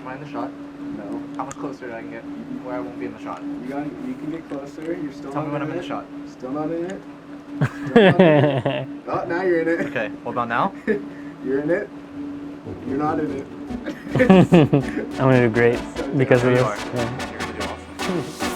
Am I in the shot? No. How much closer do I can get where I won't be in the shot? You can get closer. You're still Tell not me when I'm in it. the shot. Still not in it. Still not in it. Oh, now you're in it. Okay, what about now? You're in it. You're not in it. I'm gonna do great because of You this. are. Yeah. You're gonna do awesome.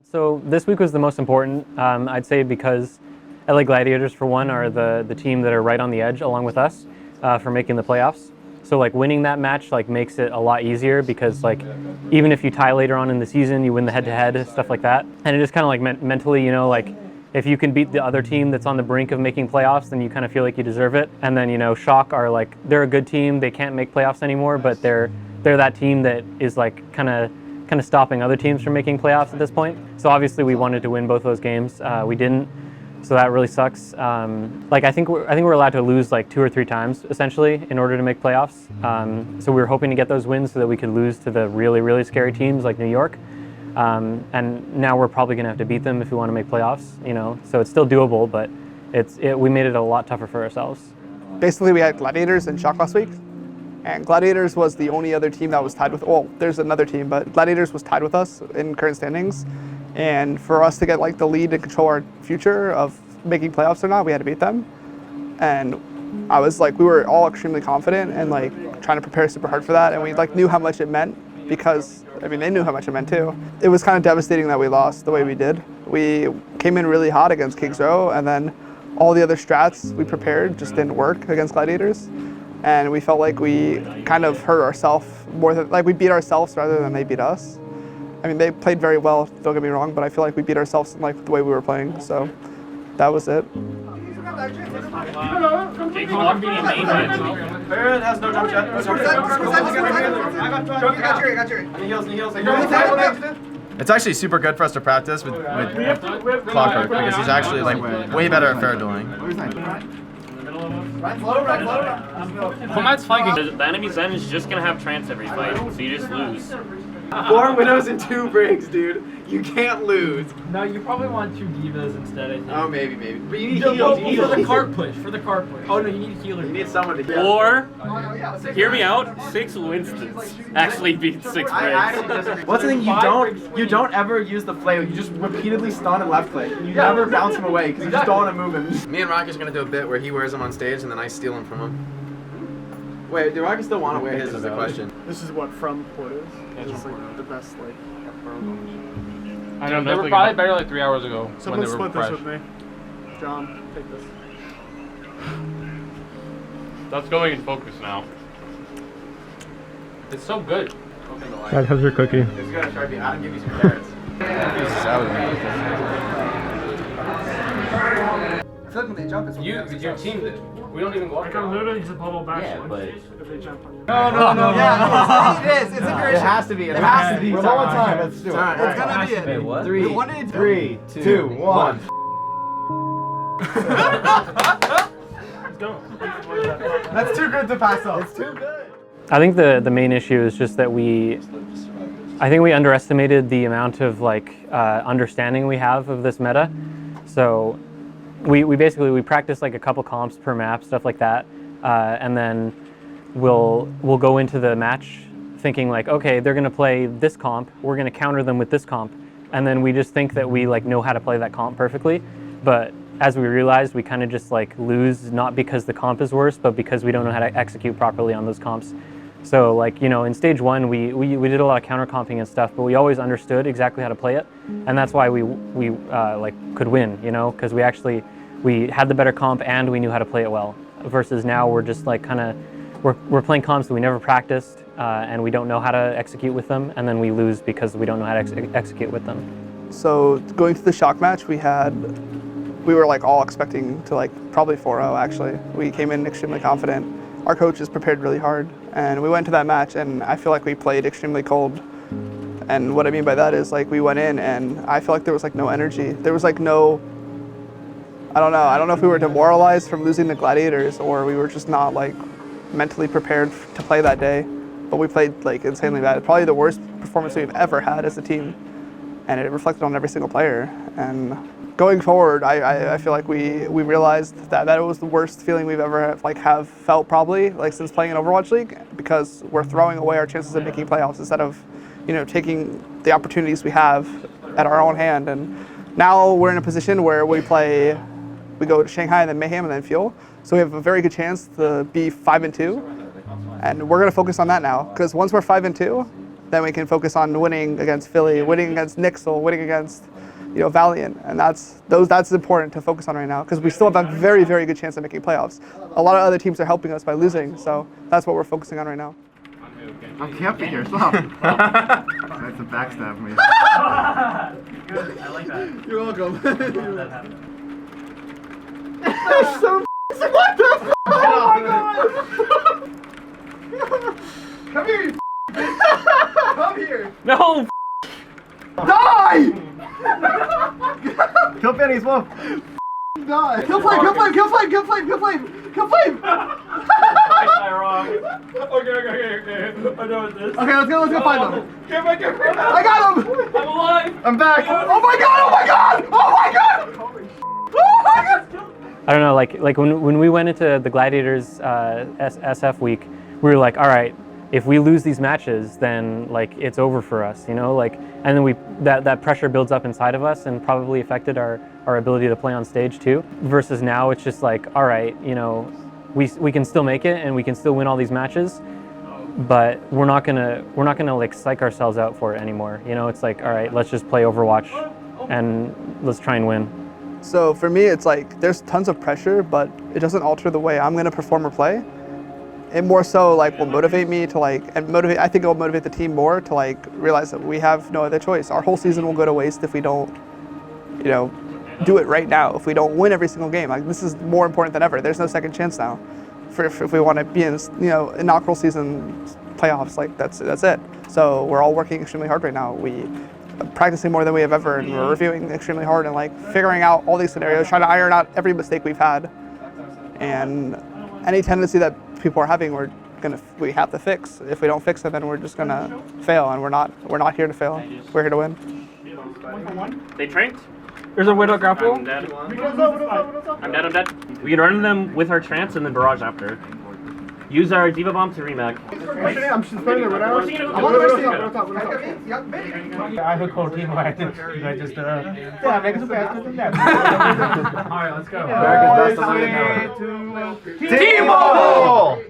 So this week was the most important, I'd say, because LA Gladiators, for one, are the team that are right on the edge along with us for making the playoffs. So like winning that match like makes it a lot easier because like even if you tie later on in the season, you win the head-to-head, stuff like that. And it just kind of like mentally, you know, like if you can beat the other team that's on the brink of making playoffs, then you kind of feel like you deserve it. And then, you know, Shock are like, they're a good team. They can't make playoffs anymore, but they're that team that is like kind of stopping other teams from making playoffs at this point. So obviously we wanted to win both those games. We didn't, so that really sucks. Like I think we're allowed to lose like 2 or 3 times essentially in order to make playoffs. So we were hoping to get those wins so that we could lose to the really, really scary teams like New York. And now we're probably gonna have to beat them if we want to make playoffs. You know, so it's still doable, but we made it a lot tougher for ourselves. Basically, we had Gladiators and Shock last week. And Gladiators was the only other team that was tied with, well, there's another team, but Gladiators was tied with us in current standings. And for us to get like the lead and control our future of making playoffs or not, we had to beat them. And I was like, we were all extremely confident and like trying to prepare super hard for that. And we like knew how much it meant because, I mean, they knew how much it meant too. It was kind of devastating that we lost the way we did. We came in really hot against Kings Row, and then all the other strats we prepared just didn't work against Gladiators. And we felt like we kind of hurt ourselves more than, like we beat ourselves rather than they beat us. I mean, they played very well, don't get me wrong, but I feel like we beat ourselves in like the way we were playing, so that was it. It's actually super good for us to practice with Clockwork because he's actually like way better at fair dueling. Format's fine because the enemy Zen is just gonna have trance every fight, so you just lose. 4 widows and 2 breaks, dude. You can't lose. No, you probably want 2 divas instead, I think. Oh, maybe. But you need heals. For the cart push. Oh no, you need healers. You need someone to heal. Or, hear me out, 6 Winstons actually beat 6 breaks. What's the thing? You don't ever use the flail. You just repeatedly stun and left click. You never bounce him away because you just don't want to move him. Me and Rocky's gonna do a bit where he wears them on stage and then I steal them from him. Wait, do Rocky still want to wear his? Is the question. This is what from Portos. It's like the best like. I know, they were probably better like 3 hours ago Someone when they were split fresh. this with me. John, take this. That's going in focus now. It's so good. Dad, how's your cookie? It's good, Sharpie. Adam, give you some carrots. I feel like when they jump, it's Your team did. We don't even go up. I can literally just bubble back. Yeah, but if they jump on you. No. Yeah, it is. It's encouraging. It has to be. It has to be. One more time. Let's do it. It's gonna be it. Wait, what? 3, 2, 1. Let's go. That's too good to pass up. It's too good. I think the main issue is just that I think we underestimated the amount of like understanding we have of this meta. So we basically practice like a couple comps per map, stuff like that, and then we'll go into the match thinking like, okay, they're gonna play this comp, we're gonna counter them with this comp, and then we just think that we like know how to play that comp perfectly, but as we realized, we kind of just like lose, not because the comp is worse, but because we don't know how to execute properly on those comps. So like, you know, in stage 1, we did a lot of counter comping and stuff, but we always understood exactly how to play it. And that's why we like could win, you know, because we had the better comp and we knew how to play it well, versus now we're just like kind of, we're playing comps that we never practiced and we don't know how to execute with them. And then we lose because we don't know how to execute with them. So going to the Shock match, we were like all expecting to like probably 4-0 actually. We came in extremely confident. Our coaches prepared really hard, and we went to that match, and I feel like we played extremely cold. And what I mean by that is like we went in, and I feel like there was like no energy. There was like no, I don't know if we were demoralized from losing the Gladiators or we were just not like mentally prepared to play that day. but we played like insanely bad. Probably the worst performance we've ever had as a team, and it reflected on every single player. And going forward, I feel like we realized that it was the worst feeling we've ever have felt probably since playing in Overwatch League, because we're throwing away our chances of making playoffs instead of taking the opportunities we have at our own hand. And now we're in a position where we go to Shanghai and then Mayhem and then Fuel, so we have a very good chance to be 5-2, and we're going to focus on that now, because once we're 5-2, then we can focus on winning against Philly, winning against Nixel, winning against Valiant, and that's important to focus on right now, because we still have a very, very good chance of making playoffs. A lot of other teams are helping us by losing, so that's what we're focusing on right now. I'm camping here, stop. That's a backstab me. Good. I like that. You're welcome. So what the f? Oh my god! Come here, you come here! No. Die! Kill Benny's wolf! Die! Kill flame! Kill flame! Kill flame! Kill flame! Kill flame! Kill flame! Okay. I know what this. Okay, let's go find them. Get back. I got him! I'm alive. I'm back! Oh my god! Oh my god! Oh my god! Oh my god! I don't know, like when we went into the Gladiators SF week, we were like, all right, if we lose these matches, then it's over for us, and then that pressure builds up inside of us and probably affected our ability to play on stage too. Versus now, it's just like, all right, we can still make it and we can still win all these matches, but we're not gonna psych ourselves out for it anymore. It's like, all right, let's just play Overwatch and let's try and win. So for me, it's there's tons of pressure, but it doesn't alter the way I'm going to perform or play. It more so will motivate me to I think it will motivate the team more to realize that we have no other choice. Our whole season will go to waste if we don't, do it right now. If we don't win every single game, this is more important than ever. There's no second chance now, if we want to be in inaugural season playoffs. That's it. So we're all working extremely hard right now. We practicing more than we have ever, and we're reviewing extremely hard and figuring out all these scenarios, trying to iron out every mistake we've had, and any tendency that people are having, we have to fix. If we don't fix it, then we're just gonna fail, and we're not here to fail. We're here to win. They tranked. There's a Widow grapple. I'm dead. I'm dead. We can run them with our trance and then barrage after. Use our Diva Bomb to remag. I'm suspending it right now. I'm on the top. I have a cool team. I just yeah, make us fast. Alright, let's go. America's best eliminated network. T-Mobile!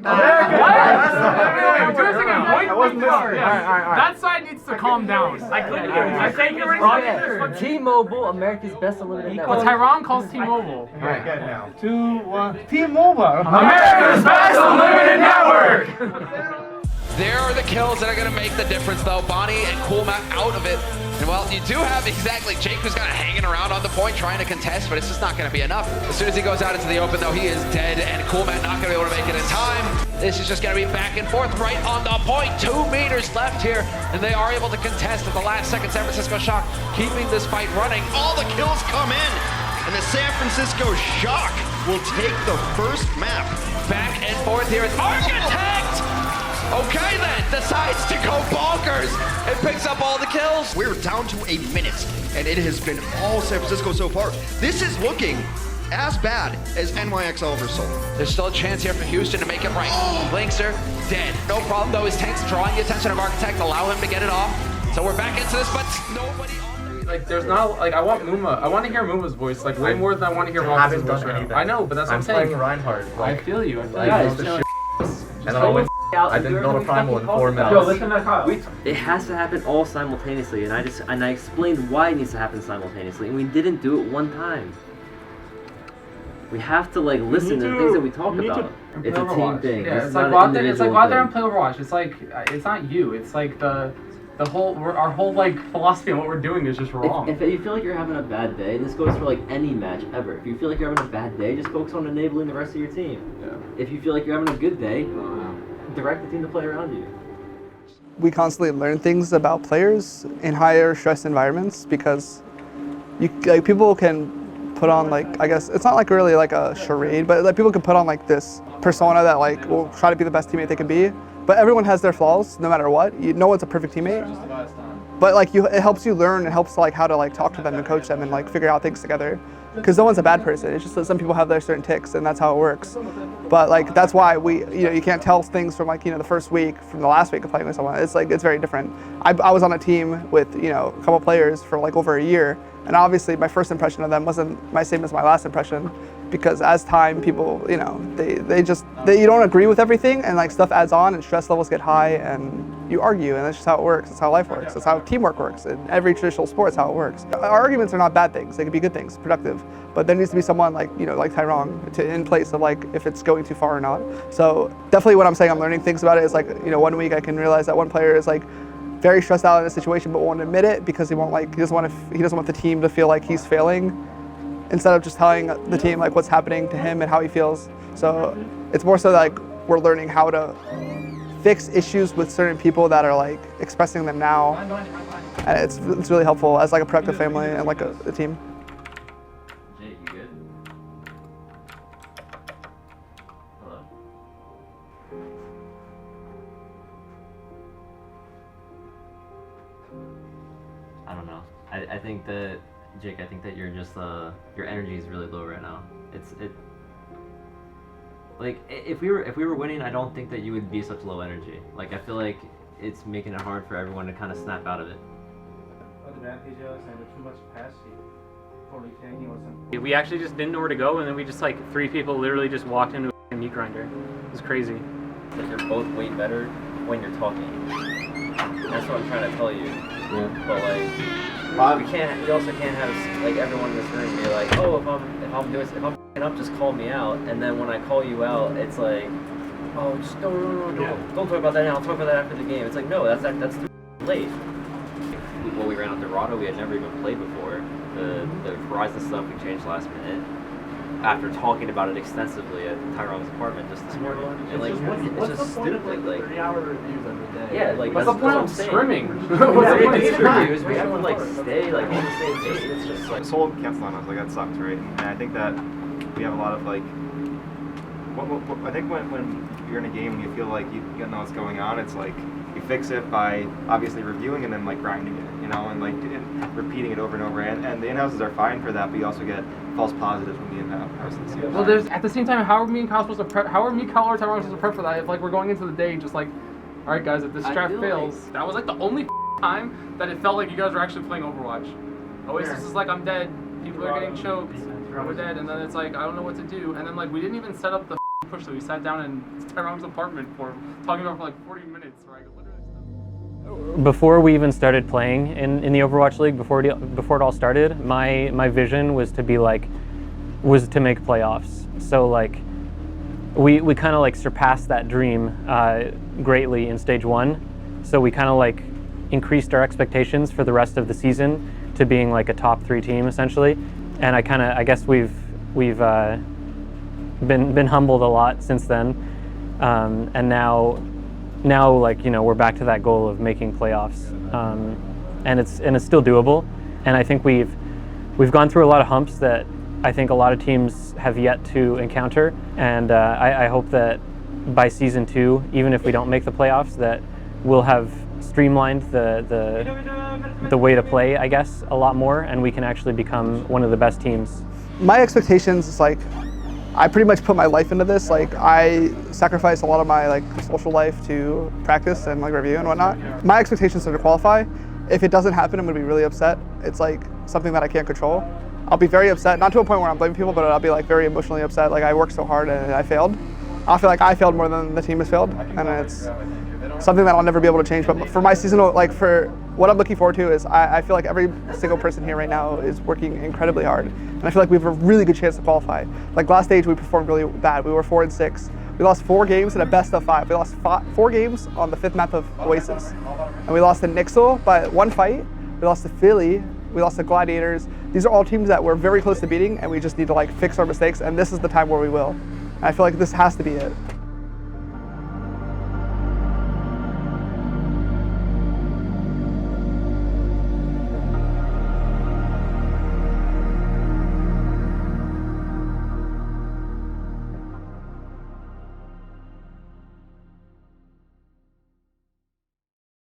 That side needs to calm down. I couldn't hear. I think you're right. T-Mobile, America's best eliminated network. Well, Tyrone calls T-Mobile. Alright, get it now. 2, 1. T-Mobile. America's best eliminated network! There are the kills that are going to make the difference, though. Bonnie and Coolmat out of it. And, well, you do have exactly Jake, who's kind of hanging around on the point trying to contest, but it's just not going to be enough. As soon as he goes out into the open, though, he is dead, and Coolmat not going to be able to make it in time. This is just going to be back and forth right on the point. 2 meters left here, and they are able to contest at the last second. San Francisco Shock keeping this fight running. All the kills come in, and the San Francisco Shock will take the first map. Back and forth here. It's Architect! Okay then, decides to go bonkers and picks up all the kills. We're down to a minute, and it has been all San Francisco so far. This is looking as bad as NYX Oliver Soul. There's still a chance here for Houston to make it right. Linkser, dead. No problem though, his tank's drawing the attention of Architect, allow him to get it off. So we're back into this, but nobody on there. There's not, I want Muma. I want to hear Muma's voice, way more than I want to hear Rox's voice right now. I know, but that's what I'm saying. I'm playing Reinhardt. I feel you. Guys, And then I didn't build a primal in 4 minutes. Yo, listen to Kyle. it has to happen all simultaneously, and I explained why it needs to happen simultaneously, and we didn't do it one time. We have to listen to the things that we talk about. It's a team thing. Yeah, it's like not go out an there. It's individual like go out there thing. and play Overwatch. It's not you. It's our whole philosophy on what we're doing is just wrong. If you feel like you're having a bad day, this goes for any match ever. If you feel like you're having a bad day, just focus on enabling the rest of your team. Yeah. If you feel like you're having a good day, direct the team to play around you. We constantly learn things about players in higher stress environments, because people can put on I guess it's not really a charade, but people can put on this persona that will try to be the best teammate they can be, but everyone has their flaws no matter what. No one's a perfect teammate. But like it helps you learn. It helps like how to like talk to them and coach them and like figure out things together. Because no one's a bad person. It's just that some people have their certain tics, and that's how it works. But like that's why you can't tell things from like the first week from the last week of playing with someone. It's like it's very different. I was on a team with a couple players for like over a year, and obviously my first impression of them wasn't my same as my last impression, because as time people you don't agree with everything, and like stuff adds on and stress levels get high and you argue, and that's just how it works. That's how life works. That's how teamwork works. In every traditional sport, it's how it works. Arguments are not bad things. They could be good things, productive. But there needs to be someone like like Tyrone in place of like if it's going too far or not. So definitely when I'm saying I'm learning things about it is like 1 week I can realize that one player is like very stressed out in a situation but won't admit it because he doesn't want the team to feel like he's failing, instead of just telling the team like what's happening to him and how he feels. So it's more so like we're learning how to fix issues with certain people that are like expressing them now, and it's really helpful as like a productive family and like a team. Jake, you good? Hello? I don't know. I think that Jake, I think that you're just your energy is really low right now. Like if we were winning, I don't think that you would be such low energy. Like I feel like it's making it hard for everyone to kind of snap out of it. We actually just didn't know where to go, and then we just like 3 people literally just walked into a meat grinder. It was crazy. That you're both way better when you're talking. That's what I'm trying to tell you. Yeah. But like, we also can't have like everyone in this room be like, oh, if I'm f***ing up, just call me out. And then when I call you out, it's like, oh, just don't talk about that now. I'll talk about that after the game. It's like, no, that's too late. When we ran out to Dorado, we had never even played before. The Verizon stuff we changed last minute after talking about it extensively at Tyrone's apartment just this morning. And like, it's just stupid. Like 3-hour reviews every day. Yeah, like what's the point of scrimming? Reviews, we have to like stay like on the same page. It's just like this whole cancel on us, like that sucks, right? And I think that we have a lot of like. I think when you're in a game and you feel like you know what's going on, it's like you fix it by obviously reviewing and then like grinding it, and like repeating it over and over. And the in-houses are fine for that, but you also get false positives from the in-houses. Well, there's at the same time, how are me and Kyle supposed to prep? How are me, Kyle, or Tyrone supposed to prep for that? If like we're going into the day just like, all right, guys, if this draft fails, that was like the only time that it felt like you guys were actually playing Overwatch. Oasis is like, I'm dead. People are getting choked. We're dead, and then it's like I don't know what to do. And then like we didn't even set up the push, so we sat down in Tyrone's apartment for talking about for like 40 minutes. Right? Before we even started playing in the Overwatch League, before it all started, my vision was to make playoffs. So like we kind of like surpassed that dream greatly in stage 1. So we kind of like increased our expectations for the rest of the season to being like a top 3 team essentially. And I guess we've been humbled a lot since then, and now like we're back to that goal of making playoffs, and it's still doable. And I think we've gone through a lot of humps that I think a lot of teams have yet to encounter. And I hope that by season 2, even if we don't make the playoffs, that we'll have streamlined the way to play, I guess, a lot more, and we can actually become one of the best teams. My expectations is like, I pretty much put my life into this. Like I sacrificed a lot of my like social life to practice and like review and whatnot. My expectations are to qualify. If it doesn't happen, I'm gonna be really upset. It's like something that I can't control. I'll be very upset, not to a point where I'm blaming people, but I'll be like very emotionally upset. Like I worked so hard and I failed. I'll feel like I failed more than the team has failed, and it's something that I'll never be able to change. But for my seasonal, like for what I'm looking forward to is I feel like every single person here right now is working incredibly hard. And I feel like we have a really good chance to qualify. Like last stage we performed really bad. We were 4-6. We lost 4 games in a best of 5. We lost 4 games on the 5th map of Oasis. And we lost to Nixel by 1 fight. We lost to Philly. We lost to Gladiators. These are all teams that we're very close to beating, and we just need to like fix our mistakes, and this is the time where we will. And I feel like this has to be it.